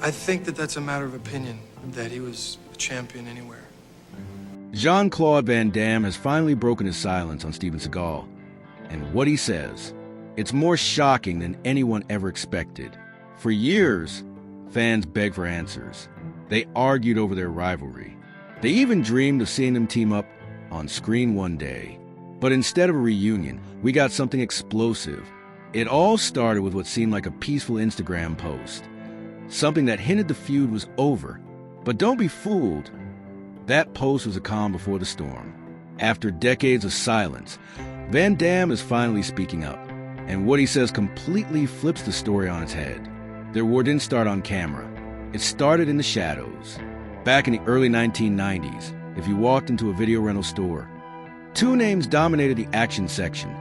I think that that's a matter of opinion, that he was a champion anywhere. Jean-Claude Van Damme has finally broken his silence on Steven Seagal. And what he says, it's more shocking than anyone ever expected. For years, fans begged for answers. They argued over their rivalry. They even dreamed of seeing them team up on screen one day. But instead of a reunion, we got something explosive. It all started with what seemed like a peaceful Instagram post. Something that hinted the feud was over. But don't be fooled. That post was a calm before the storm. After decades of silence, Van Damme is finally speaking up. And what he says completely flips the story on its head. Their war didn't start on camera. It started in the shadows. Back in the early 1990s, if you walked into a video rental store, two names dominated the action section: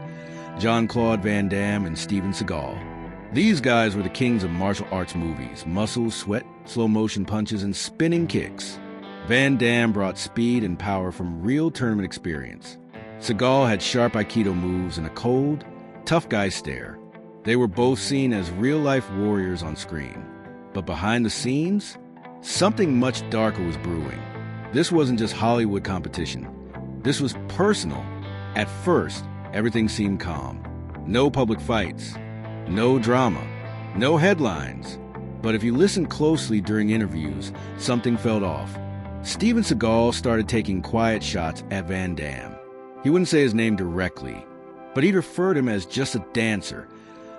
Jean-Claude Van Damme and Steven Seagal. These guys were the kings of martial arts movies: muscle, sweat, slow-motion punches, and spinning kicks. Van Damme brought speed and power from real tournament experience. Seagal had sharp Aikido moves and a cold, tough guy stare. They were both seen as real-life warriors on screen. But behind the scenes, something much darker was brewing. This wasn't just Hollywood competition. This was personal. At first, everything seemed calm. No public fights, no drama, no headlines. But if you listened closely during interviews, something felt off. Steven Seagal started taking quiet shots at Van Damme. He wouldn't say his name directly, but he'd refer to him as just a dancer,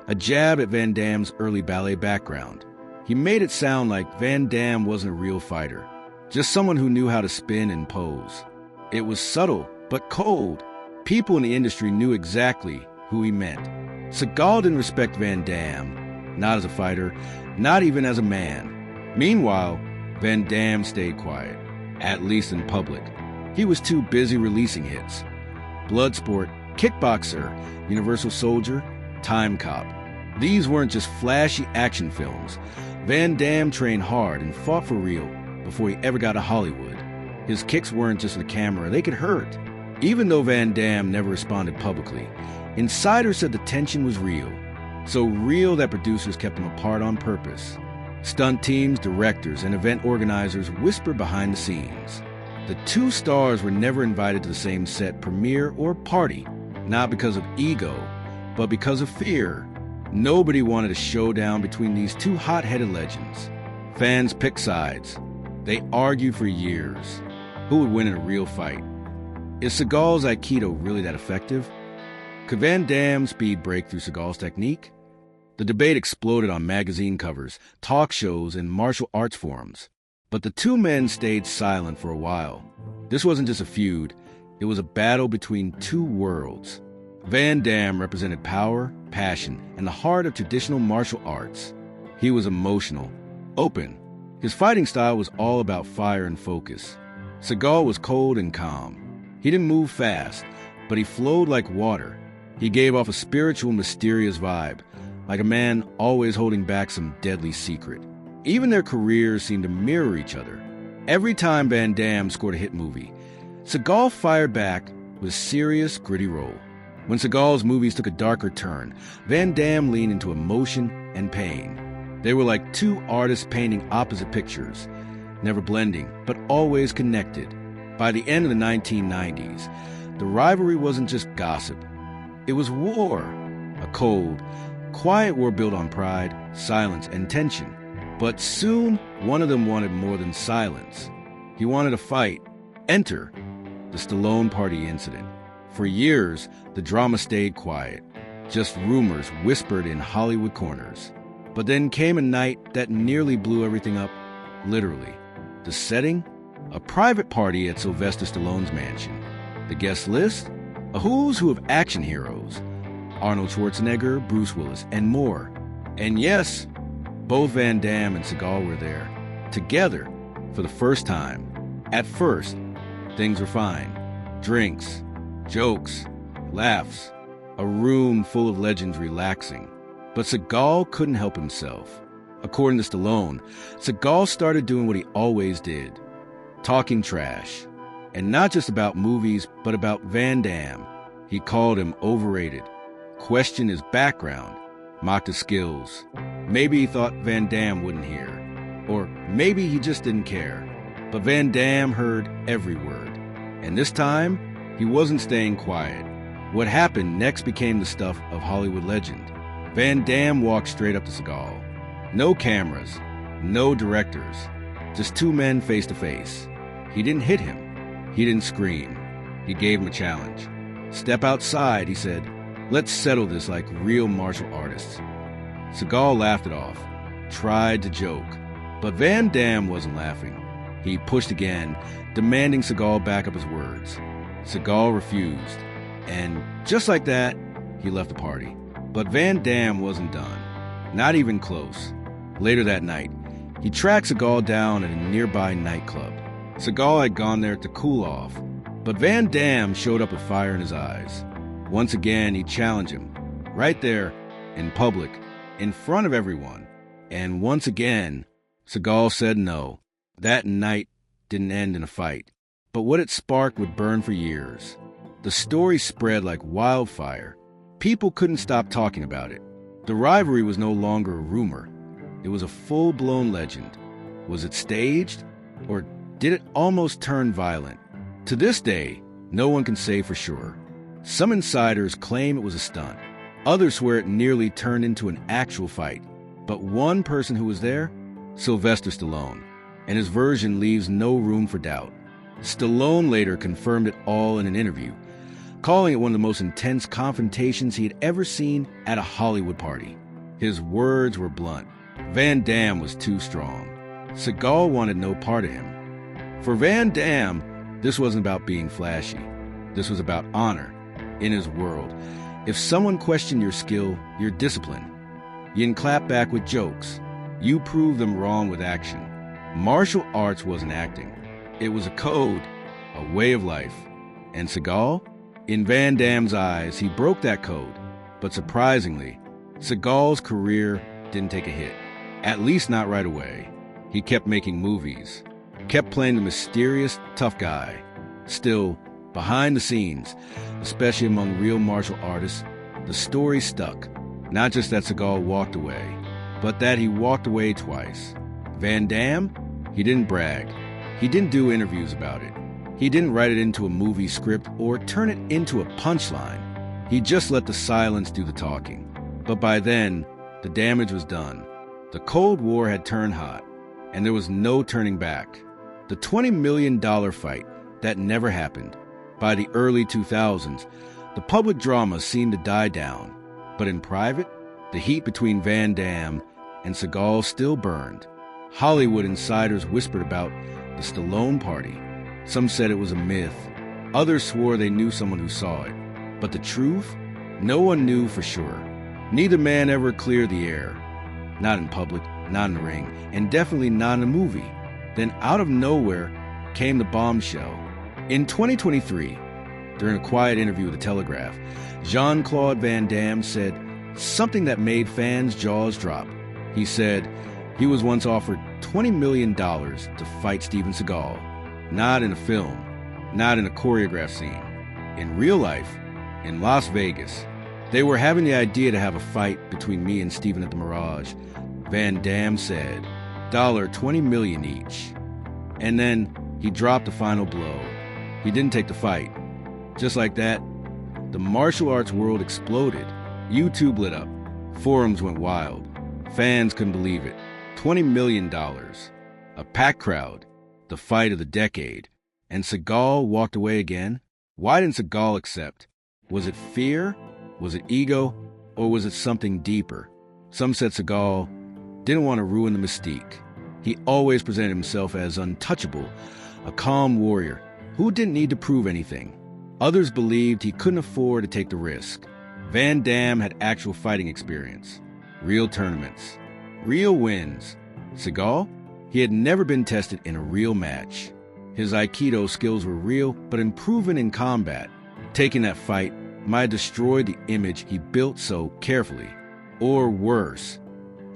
a jab at Van Damme's early ballet background. He made it sound like Van Damme wasn't a real fighter, just someone who knew how to spin and pose. It was subtle, but cold. People in the industry knew exactly who he meant. Seagal didn't respect Van Damme, not as a fighter, not even as a man. Meanwhile, Van Damme stayed quiet, at least in public. He was too busy releasing hits: Bloodsport, Kickboxer, Universal Soldier, Time Cop. These weren't just flashy action films. Van Damme trained hard and fought for real before he ever got to Hollywood. His kicks weren't just for the camera, they could hurt. Even though Van Damme never responded publicly, insiders said the tension was real. So real that producers kept him apart on purpose. Stunt teams, directors, and event organizers whispered behind the scenes. The two stars were never invited to the same set, premiere, or party, not because of ego, but because of fear. Nobody wanted a showdown between these two hot-headed legends. Fans picked sides. They argued for years. Who would win in a real fight? Is Seagal's Aikido really that effective? Could Van Damme speed break through Seagal's technique? The debate exploded on magazine covers, talk shows, and martial arts forums. But the two men stayed silent for a while. This wasn't just a feud. It was a battle between two worlds. Van Damme represented power, passion, and the heart of traditional martial arts. He was emotional, open. His fighting style was all about fire and focus. Seagal was cold and calm. He didn't move fast, but he flowed like water. He gave off a spiritual, mysterious vibe, like a man always holding back some deadly secret. Even their careers seemed to mirror each other. Every time Van Damme scored a hit movie, Seagal fired back with a serious, gritty role. When Seagal's movies took a darker turn, Van Damme leaned into emotion and pain. They were like two artists painting opposite pictures, never blending, but always connected. By the end of the 1990s, the rivalry wasn't just gossip. It was war, a cold, quiet war built on pride, silence, and tension. But soon, one of them wanted more than silence. He wanted a fight. Enter the Stallone Party incident. For years, the drama stayed quiet. Just rumors whispered in Hollywood corners. But then came a night that nearly blew everything up, literally. The setting? A private party at Sylvester Stallone's mansion. The guest list? A who's who of action heroes. Arnold Schwarzenegger, Bruce Willis, and more. And yes, both Van Damme and Seagal were there, together, for the first time. At first, things were fine. Drinks, jokes, laughs, a room full of legends relaxing. But Seagal couldn't help himself. According to Stallone, Seagal started doing what he always did, talking trash. And not just about movies, but about Van Damme. He called him overrated, questioned his background, mocked his skills. Maybe he thought Van Damme wouldn't hear. Or maybe he just didn't care. But Van Damme heard every word. And this time, he wasn't staying quiet. What happened next became the stuff of Hollywood legend. Van Damme walked straight up to Seagal. No cameras, no directors, just two men face to face. He didn't hit him. He didn't scream. He gave him a challenge. "Step outside," he said. "Let's settle this like real martial artists." Seagal laughed it off, tried to joke. But Van Damme wasn't laughing. He pushed again, demanding Seagal back up his words. Seagal refused. And just like that, he left the party. But Van Damme wasn't done. Not even close. Later that night, he tracked Seagal down at a nearby nightclub. Seagal had gone there to cool off, but Van Damme showed up with fire in his eyes. Once again, he challenged him, right there, in public, in front of everyone. And once again, Seagal said no. That night didn't end in a fight, but what it sparked would burn for years. The story spread like wildfire. People couldn't stop talking about it. The rivalry was no longer a rumor. It was a full-blown legend. Was it staged? Or did it almost turn violent? To this day, no one can say for sure. Some insiders claim it was a stunt. Others swear it nearly turned into an actual fight. But one person who was there? Sylvester Stallone. And his version leaves no room for doubt. Stallone later confirmed it all in an interview, calling it one of the most intense confrontations he had ever seen at a Hollywood party. His words were blunt. Van Damme was too strong. Seagal wanted no part of him. For Van Damme, this wasn't about being flashy. This was about honor in his world. If someone questioned your skill, your discipline, you didn't clap back with jokes. You proved them wrong with action. Martial arts wasn't acting. It was a code, a way of life. And Seagal? In Van Damme's eyes, he broke that code. But surprisingly, Seagal's career didn't take a hit. At least not right away. He kept making movies, kept playing the mysterious, tough guy. Still, behind the scenes, especially among real martial artists, the story stuck. Not just that Seagal walked away, but that he walked away twice. Van Damme? He didn't brag. He didn't do interviews about it. He didn't write it into a movie script or turn it into a punchline. He just let the silence do the talking. But by then, the damage was done. The Cold War had turned hot, and there was no turning back. The $20 million fight, that never happened. By the early 2000s, the public drama seemed to die down. But in private, the heat between Van Damme and Seagal still burned. Hollywood insiders whispered about the Stallone party. Some said it was a myth. Others swore they knew someone who saw it. But the truth? No one knew for sure. Neither man ever cleared the air. Not in public, not in the ring, and definitely not in a movie. Then out of nowhere came the bombshell. In 2023, during a quiet interview with The Telegraph, Jean-Claude Van Damme said something that made fans' jaws drop. He said he was once offered $20 million to fight Steven Seagal. Not in a film, not in a choreographed scene. In real life, in Las Vegas, they were having the idea to have a fight between me and Steven at the Mirage. Van Damme said, $20 million each. And then he dropped the final blow. He didn't take the fight. Just like that, the martial arts world exploded. YouTube lit up. Forums went wild. Fans couldn't believe it. $20 million. A packed crowd. The fight of the decade. And Seagal walked away again? Why didn't Seagal accept? Was it fear? Was it ego? Or was it something deeper? Some said Seagal didn't want to ruin the mystique. He always presented himself as untouchable, a calm warrior who didn't need to prove anything. Others believed he couldn't afford to take the risk. Van Damme had actual fighting experience, real tournaments, real wins. Seagal? He had never been tested in a real match. His Aikido skills were real, but unproven in combat. Taking that fight might destroy the image he built so carefully. Or worse,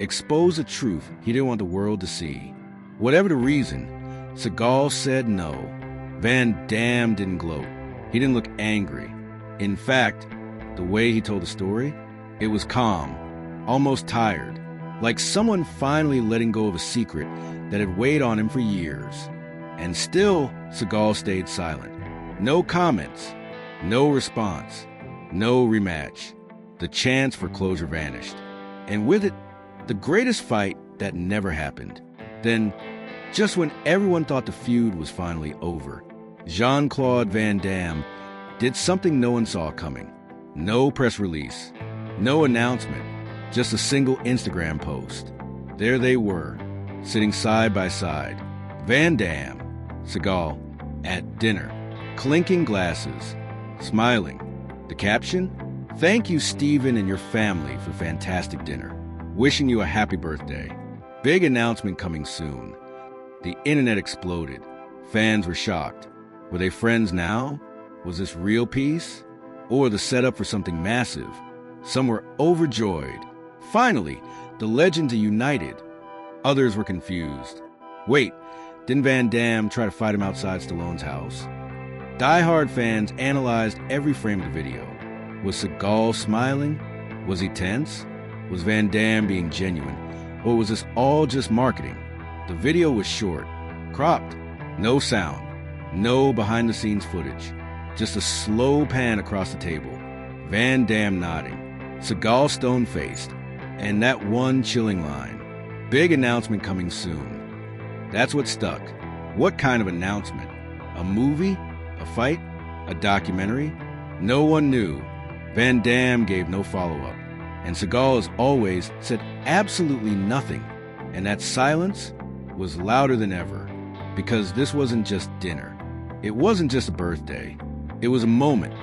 expose a truth he didn't want the world to see. Whatever the reason, Seagal said no. Van Damme didn't gloat. He didn't look angry. In fact, the way he told the story, it was calm, almost tired. Like someone finally letting go of a secret that had weighed on him for years. And still, Seagal stayed silent. No comments, no response, no rematch. The chance for closure vanished. And with it, the greatest fight that never happened. Then, just when everyone thought the feud was finally over, Jean-Claude Van Damme did something no one saw coming. No press release, no announcement, just a single Instagram post. There they were, sitting side by side. Van Damme, Seagal, at dinner, clinking glasses, smiling. The caption? "Thank you, Steven and your family, for fantastic dinner. Wishing you a happy birthday. Big announcement coming soon." The internet exploded. Fans were shocked. Were they friends now? Was this real peace? Or the setup for something massive? Some were overjoyed. Finally, the legends are united. Others were confused. Wait, didn't Van Damme try to fight him outside Stallone's house? Die-hard fans analyzed every frame of the video. Was Seagal smiling? Was he tense? Was Van Damme being genuine? Or was this all just marketing? The video was short, cropped, no sound, no behind-the-scenes footage. Just a slow pan across the table. Van Damme nodding, Seagal stone-faced, and that one chilling line. Big announcement coming soon. That's what stuck. What kind of announcement? A movie? A fight? A documentary? No one knew. Van Damme gave no follow-up. And Seagal, as always, said absolutely nothing. And that silence was louder than ever. Because this wasn't just dinner. It wasn't just a birthday. It was a moment,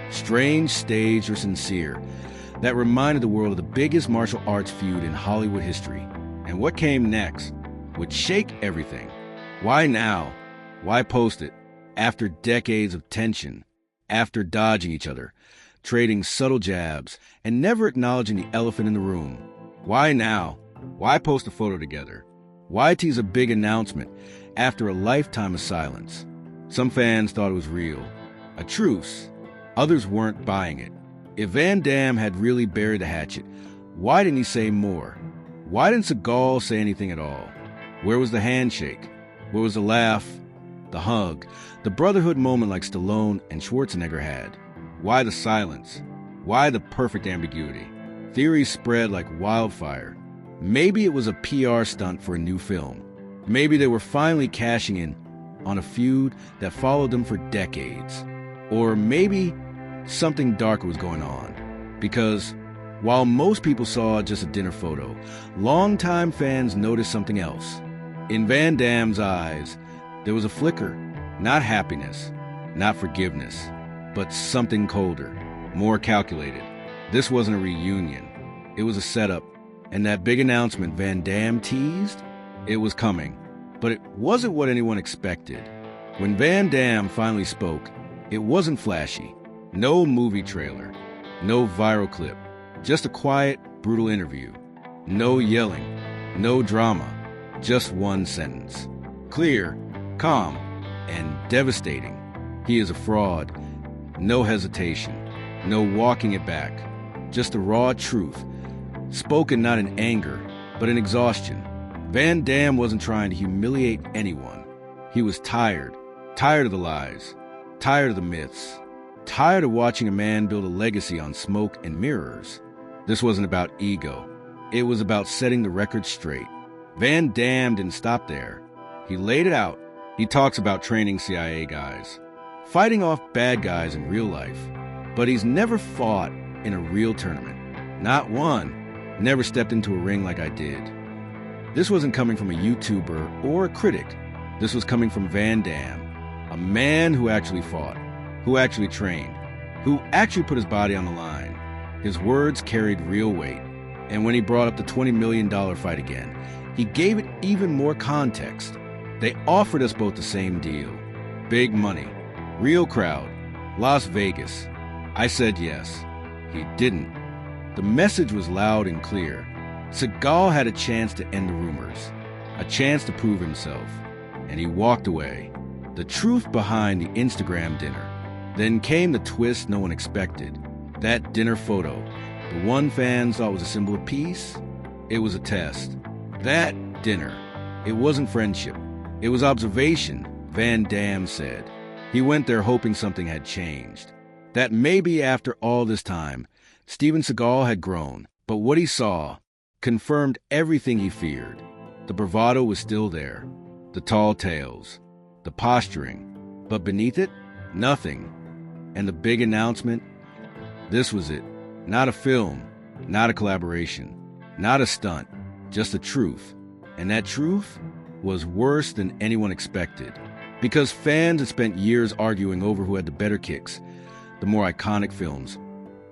strange, staged, or sincere, that reminded the world of the biggest martial arts feud in Hollywood history. And what came next would shake everything. Why now? Why post it? After decades of tension, after dodging each other, trading subtle jabs, and never acknowledging the elephant in the room. Why now? Why post a photo together? Why tease a big announcement after a lifetime of silence? Some fans thought it was real, a truce. Others weren't buying it. If Van Damme had really buried the hatchet, why didn't he say more? Why didn't Seagal say anything at all? Where was the handshake? Where was the laugh, the hug, the brotherhood moment like Stallone and Schwarzenegger had? Why the silence? Why the perfect ambiguity? Theories spread like wildfire. Maybe it was a PR stunt for a new film. Maybe they were finally cashing in on a feud that followed them for decades. Or maybe something darker was going on. Because while most people saw just a dinner photo, longtime fans noticed something else. In Van Damme's eyes, there was a flicker. Not happiness, not forgiveness, but something colder, more calculated. This wasn't a reunion. It was a setup. And that big announcement Van Damme teased, it was coming. But it wasn't what anyone expected. When Van Damme finally spoke, it wasn't flashy. No movie trailer. No viral clip. Just a quiet, brutal interview. No yelling. No drama. Just one sentence. Clear, calm, and devastating. He is a fraud. No hesitation. No walking it back. Just the raw truth. Spoken not in anger, but in exhaustion. Van Damme wasn't trying to humiliate anyone. He was tired. Tired of the lies. Tired of the myths. Tired of watching a man build a legacy on smoke and mirrors. This wasn't about ego. It was about setting the record straight. Van Damme didn't stop there. He laid it out. He talks about training CIA guys, fighting off bad guys in real life. But he's never fought in a real tournament. Not one. Never stepped into a ring like I did. This wasn't coming from a YouTuber or a critic. This was coming from Van Damme, a man who actually fought, who actually trained, who actually put his body on the line. His words carried real weight. And when he brought up the $20 million fight again, he gave it even more context. They offered us both the same deal. Big money, real crowd, Las Vegas. I said yes. He didn't. The message was loud and clear. Seagal had a chance to end the rumors, a chance to prove himself, and he walked away. The truth behind the Instagram dinner. Then came the twist no one expected. That dinner photo, the one fans thought was a symbol of peace, It was a test. That dinner, it wasn't friendship. It was observation, Van Damme said. He went there hoping something had changed. That maybe after all this time, Steven Seagal had grown. But what he saw confirmed everything he feared. The bravado was still there. The tall tales. The posturing. But beneath it, nothing. And the big announcement? This was it. Not a film. Not a collaboration. Not a stunt. Just the truth. And that truth was worse than anyone expected. Because fans had spent years arguing over who had the better kicks, the more iconic films,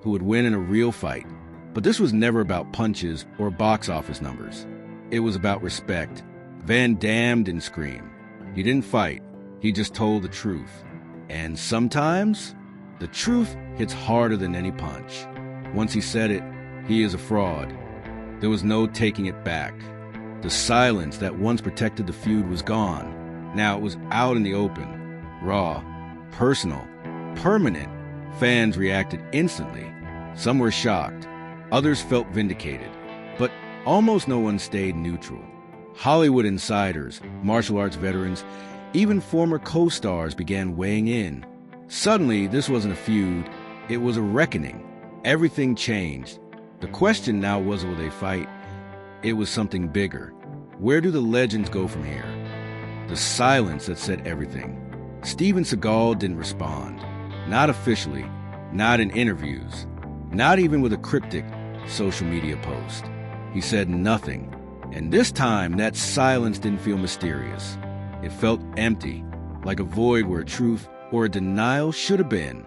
who would win in a real fight. But this was never about punches or box office numbers. It was about respect. Van Damme didn't scream. He didn't fight. He just told the truth. And sometimes, the truth hits harder than any punch. Once he said it, he is a fraud. There was no taking it back. The silence that once protected the feud was gone. Now it was out in the open. Raw. Personal. Permanent. Fans reacted instantly. Some were shocked. Others felt vindicated. But almost no one stayed neutral. Hollywood insiders, martial arts veterans, even former co-stars began weighing in. Suddenly, this wasn't a feud. It was a reckoning. Everything changed. The question now wasn't will they fight. It was something bigger. Where do the legends go from here? The silence that said everything. Steven Seagal didn't respond. Not officially. Not in interviews. Not even with a cryptic social media post. He said nothing. And this time, that silence didn't feel mysterious. It felt empty, like a void where truth or a denial should have been.